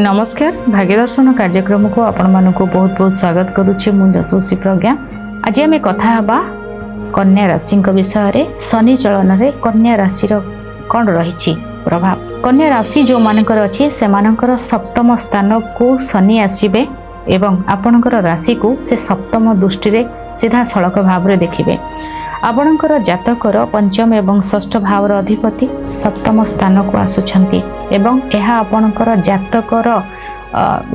नमस्कार भाग्यदर्शन कार्यक्रम को आपण मानक बहुत बहुत स्वागत करुच्चे मु जशोश्री प्रज्ञा। आज आम कथा हबा कन्या राशि विषय रे शनि चलन रे कन्या राशि कौन रही प्रभाव। कन्या राशि जो मानकर अच्छी से मानकर सप्तम स्थान को शनि आसबे एवं आपणकर राशि को से सप्तम दृष्टि रे सीधा सड़क भाव रे देखिबे। आपणकर जातकर पंचम एवं षष्ठ भावर अधिपति सप्तम स्थान को आसुछंती एवं यह आपणकर जातकर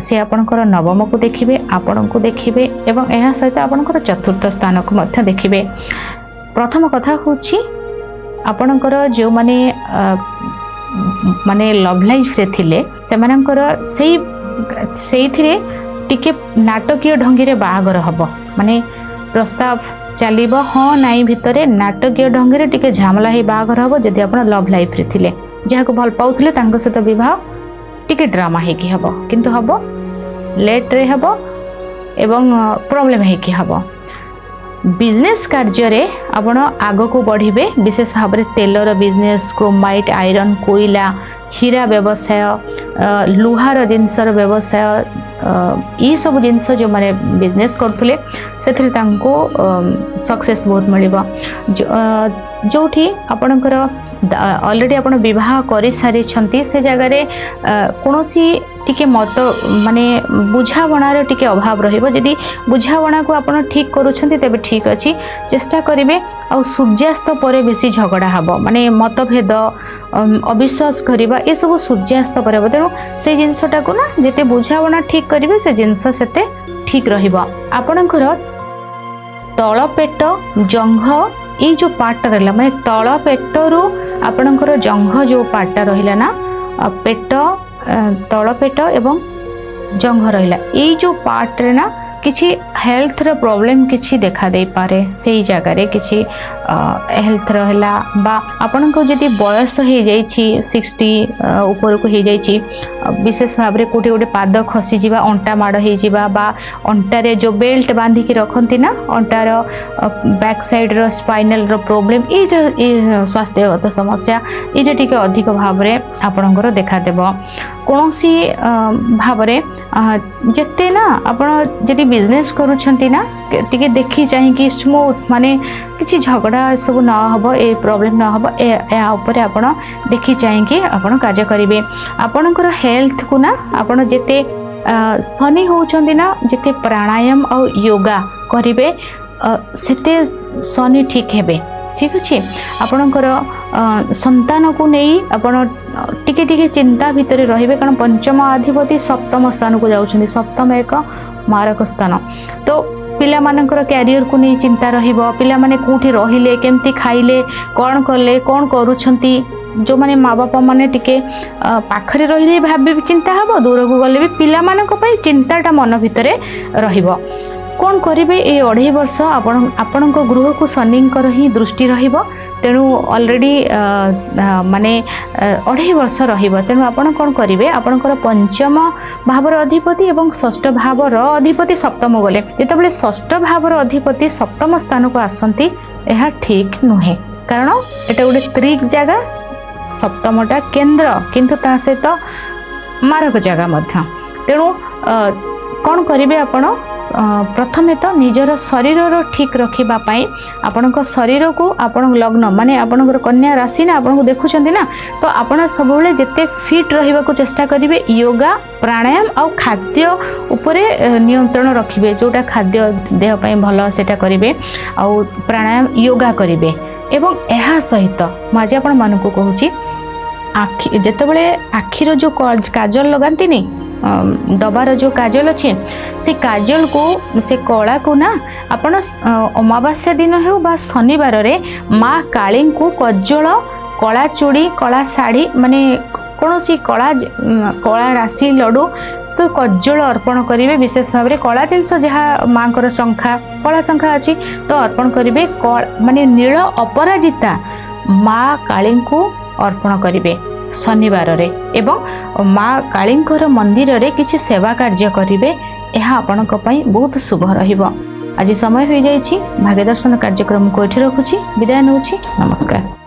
से आपणकर नवम को देखिबे, आपण को देखिबे एवं यह सहित आपणकर चतुर्थ स्थान को मध्य देखिबे। प्रथम कथा होछि आपणकर जो माने लव लाइफ रे थिले से मानकर सेई थिरे टिके नाटकीय ढंगी रे बाहागर हबो, माने प्रस्ताव चलिबो हाँ नाई भितरे नाटकीय ढंगी रे टिके झामला ही बाहागर हबो। जदि आपण लव लाइफ रे थिले जहा को भल पाउथिले तांको सहित विवाह टिके ड्रामा हे कि हबो, किंतु हबो लेट रे हबो एवं प्रॉब्लम हे कि हबो। बिजनेस कार्य रे आपण आगो को बढ़िबे, विशेष भाव में तेलर बिजनेस, क्रोमाइट, आयरन, कोयला, हीरा व्यवसाय, लुहार जिनसर व्यवसाय, ये सब जिनस जो माने बिजनेस करथुले सेथि तांको सक्सेस बहुत मिलिबो। जोठी आपणकर ऑलरेडी आपण विवाह करि सारी छंती से जगह रे कोनोसी टिके मत माने बुझावणा रे टिके अभाव रहिबो। जदि बुझावणा को आपण ठीक करूछंती तबे ठीक अछि, चेष्टा करिवे। आ सूर्यास्त परे बेसी झगड़ा हबो, माने मतभेद अविश्वास करिबा ए सब सूर्यास्त परे हबो। तेनु से जिंसटा को ना जेते बुझावणा ठीक करिवे से जिंस सेते ठीक रहिबो। आपणकर तळ पेट जंघ ये जो पार्ट रहा माने तळ पेटरू आपणकर जंघ जो पार्ट रहिला ना पेट तळ पेट एवं जंघ रहिला ये जो पार्ट रे ना किछि हेल्थ रे प्रॉब्लम किछि देखा दे पारे। सेई जगह रे किछि हेल्थ रहला बा आपन को जदि बयस हे जाइछि 60 ऊपर को हे जाइछि, विशेष भाव रे कोटी गोटे पाद खसी जिबा, अंटा माड़ हे जिबा बा अंटा रे जो बेल्ट बांधी की रखंती ना अंटार बैक साइड रो स्पाइनल रो प्रॉब्लम ये स्वास्थ्यगत समस्या ये टिके अधिक भाव रे आपनकर देखा देबो। कोनोसी भाव रे जते ना आपण जदि बिजनेस करूछंती ना टिके देखि चाहि कि स्मूथ माने किछि झगड़ा सब न हबो, ए प्रॉब्लम न हबो, ए ऊपर आपण देखि चाहि कि आपण कार्य करिवे। आपणकर हेल्थ को ना आपण जते शनि होउछंती ना जते प्राणायाम और योगा करिवे सेते शनि ठीक हेबे। ठीक अच्छे आपणकर संतान को नहीं आपण टिके टिके चिंता भितर रहिबे, कारण पंचम अधिपति सप्तम स्थान को जाउछंती। सप्तम एक मारक स्थान, तो पिला मानकर कैरियर को नहीं चिंता रहिबो। पिला माने कोठी रहिले, केमती खाइले, कोन करले, कोन करूछंती। जो माने माँ बापा माने टिके पाखरे रहिले भाबे चिंता हबो, दूर को गले भी पिला मानक पई चिंताटा मन भितरे रहिबो। कौन करेंगे ये 2.5 वर्ष आपण गृह को शनिंकर ही दृष्टि रहिबो, तेणु ऑलरेडी माने 2.5 वर्ष रहिबो। तेणु आपण कौन करेंगे आपणकर पंचम भावर अधिपति एवं षष्ठ भावर अधिपति सप्तम गले जिते षष्ठ भावर अधिपति सप्तम स्थान को आसंती यह ठीक नुहे, कारण एटा गोटे त्रिक जगह सप्तमटा केंद्र किंतु ता सहित मारक जगह मध्य। तेणु कौन करेंगे आपण प्रथमे तो निजर शरीर ठीक रखिबा पाई आपण शरीर को आपण लग्न माने आपण कन्या राशि ना आपण देखुछंती ना, तो आपण सब बेले जेते फिट रहिबा को चेष्टा करिवे। योगा प्राणायाम और खाद्य उपरे नियंत्रण रखिबे, जोटा खाद्य देह पई भलो सेटा करिवे और प्राणायाम योगा करिवे। एवं एहा सहित माजे आपण मानकु कहूची आखि जेतेबेले आखिर जो काजल लगांती नी डबार जो काजल अच्छे से काजल को से कला को ना आपण अमावास्या दिन हो बा शनिवार रे माँ काली को कज्जल कला चूड़ी कला शाढ़ी माने कौन सी कला राशि लड्डू तो कज्जल अर्पण करेंगे। विशेष भाव में कला जिनस जहाँ माँ को शंखा कला शंखा अच्छी तो अर्पण करेंगे। माने नील अपराजिता माँ काली को अर्पण करेंगे शनिवार रे एवं माँ कालींकर मंदिर रे किछि सेवा कार्य करिवे, यह आपणक पई बहुत शुभ रहिबो। आज समय हो जाइछि, भाग्यदर्शन कार्यक्रम को एठी रखुछि, विदाय नउछि, नमस्कार।